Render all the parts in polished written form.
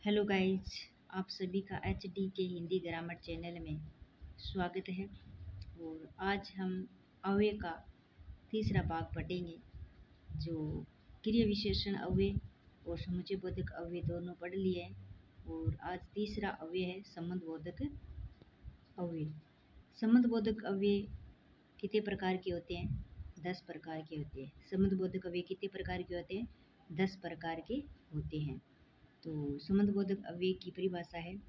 Hello guys, आप सभी का एच डी के हिंदी ग्रामर चैनल में स्वागत है। और आज हम अव्यय का तीसरा भाग पढ़ेंगे, जो क्रिया विशेषण अव्यय और समुच्चय बोधक अव्यय दोनों पढ़ लिए हैं। और आज तीसरा अव्यय है संबंध बोधक अव्यय। संबंध बोधक अव्यय कितने प्रकार के होते हैं? 10 प्रकार के होते हैं। संबंध बोधक अव्यय कितने प्रकार के होते हैं? 10 प्रकार के होते हैं। तो संबंधबोधक अव्यय की परिभाषा है,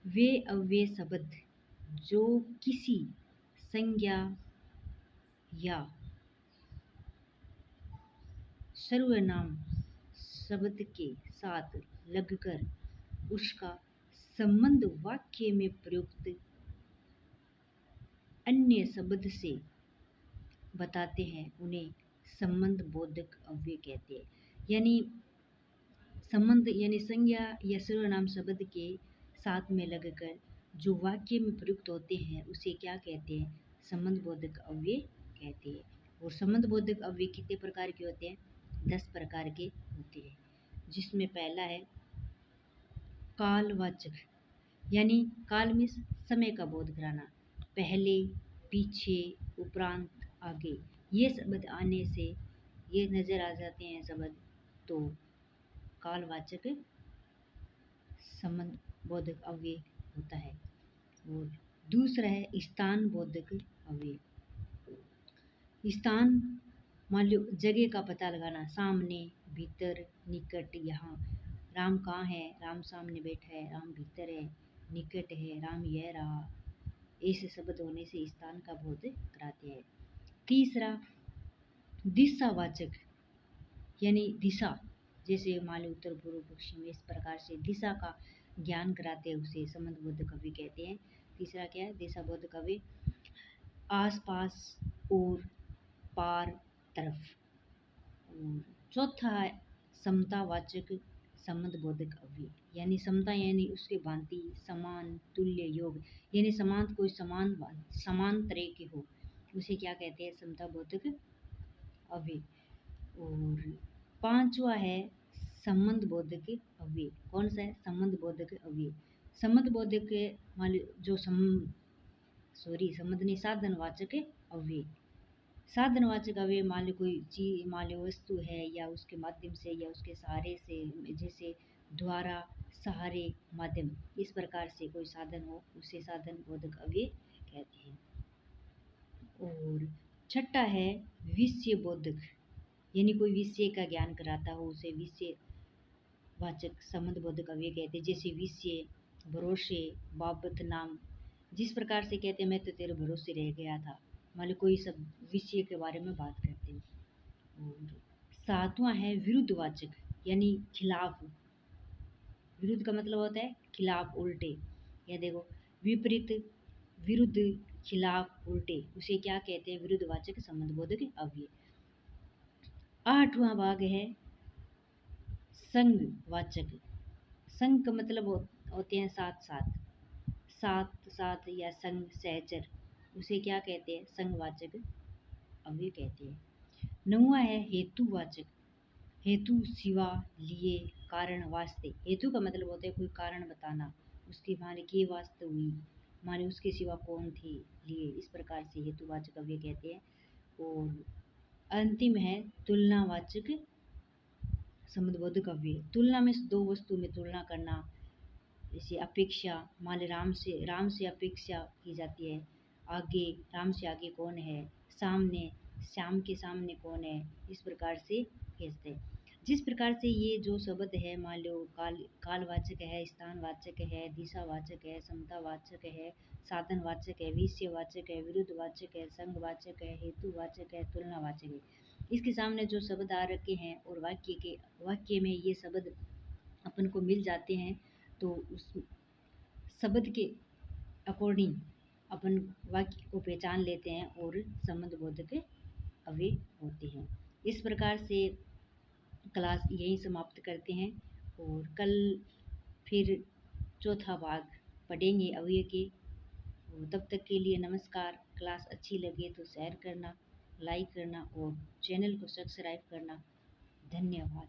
वे अव्यय शब्द जो किसी संज्ञा या सर्वनाम शब्द के साथ लगकर उसका संबंध वाक्य में प्रयुक्त अन्य शब्द से बताते हैं, उन्हें संबंध बोधक अव्यय कहते हैं। यानी संबंध यानी संज्ञा या सर्वनाम शब्द के साथ में लगकर जो वाक्य में प्रयुक्त होते हैं उसे क्या कहते हैं? संबंध बोधक अव्यय कहते हैं। और संबंध बोधक अव्यय कितने प्रकार के होते हैं? 10 प्रकार के होते हैं, जिसमें पहला है कालवाचक, यानी काल में समय का बोध कराना। पहले, पीछे, उपरांत, आगे, ये शब्द आने से ये नजर आ जाते हैं शब्द, तो कालवाचक संबंध बोधक अव्यय होता है। और दूसरा है स्थान बोधक अव्यय। स्थान मान लो जगह का पता लगाना, सामने, भीतर, निकट, यहाँ। राम कहाँ है? राम सामने बैठा है, राम भीतर है, निकट है, राम यह रहा। ऐसे शब्द होने से स्थान का बोध कराते हैं। तीसरा दिशावाचक, यानी दिशा, जैसे मान लो उत्तर, पूर्व, पश्चिम, इस प्रकार से दिशा का ज्ञान कराते हैं, उसे संबंध बोधक अव्यय कहते हैं। तीसरा क्या है? दिशा बोधक अव्यय। आसपास, और, पार, तरफ। और चौथा है समतावाचक संबंध बोधक अव्यय, यानी समता यानी उसके भांति, समान, तुल्य, योग, यानी समान कोई समान तरह के हो, उसे क्या कहते हैं? समता बोधक अव्यय। और पांचवा है संबंध बोधक अव्यय। कौन सा है? संबंध बोधक अव्यय। संबंध बोधक मान लो जो संबंध नहीं, साधनवाचक अव्यय। साधनवाचक अव्यय मान लो कोई चीज, मान लो वस्तु है, या उसके माध्यम से या उसके सहारे से, जैसे द्वारा, सहारे, माध्यम, इस प्रकार से कोई साधन हो, उसे साधन बोधक अव्यय कहते हैं। और छठा है विषय बोधक, यानी कोई विषय का ज्ञान कराता हो, उसे विषय वाचक संबंध बोधक अव्यय कहते हैं। जैसे विषय, भरोसे, बाबत, नाम। जिस प्रकार से कहते हैं मैं तो तेरे भरोसे रह गया था, मान लो कोई सब विषय के बारे में बात करते हैं। और सातवां है विरुद्धवाचक, यानी खिलाफ। विरुद्ध का मतलब होता है खिलाफ, उल्टे। या देखो, विपरीत, विरुद्ध, खिलाफ, उल्टे, उसे क्या कहते हैं? विरुद्धवाचक संबंध बोधक अव्यय। आठवां भाग है संघवाचक। संघ का मतलब होते हैं साथ साथ, साथ साथ, या संग, सहचर, उसे क्या कहते हैं? संघवाचक अव्यय कहते हैं। नौवां है हेतुवाचक। हेतु, सिवा, लिए, कारण, वास्ते। हेतु का मतलब होता है कोई कारण बताना, उसके माने के वास्ते हुई, माने उसके सिवा कौन थे, लिए, इस प्रकार से हेतुवाचक अव्यय कहते हैं। और अंतिम है तुलनावाचक संबंध बोधक अव्यय। तुलना में दो वस्तु में तुलना करना, जैसे अपेक्षा, मान राम से अपेक्षा की जाती है, आगे, राम से आगे कौन है, सामने, श्याम के सामने कौन है, इस प्रकार से कहते हैं। जिस प्रकार से ये जो शब्द है, मान लो कालवाचक है, स्थानवाचक है, दिशावाचक है, समतावाचक है, साधनवाचक है, विषयवाचक है, विरुद्धवाचक है, संघवाचक है, हेतुवाचक है, तुलनावाचक है, इसके सामने जो शब्द आ रखे हैं और वाक्य में ये शब्द अपन को मिल जाते हैं, तो उस शब्द के अकॉर्डिंग अपन वाक्य को पहचान लेते हैं और संबंध बोधक अव्यय होते हैं। इस प्रकार से क्लास यहीं समाप्त करते हैं, और कल फिर चौथा भाग पढ़ेंगे अव्यय के। और तब तक के लिए नमस्कार। क्लास अच्छी लगे तो शेयर करना, लाइक करना और चैनल को सब्सक्राइब करना। धन्यवाद।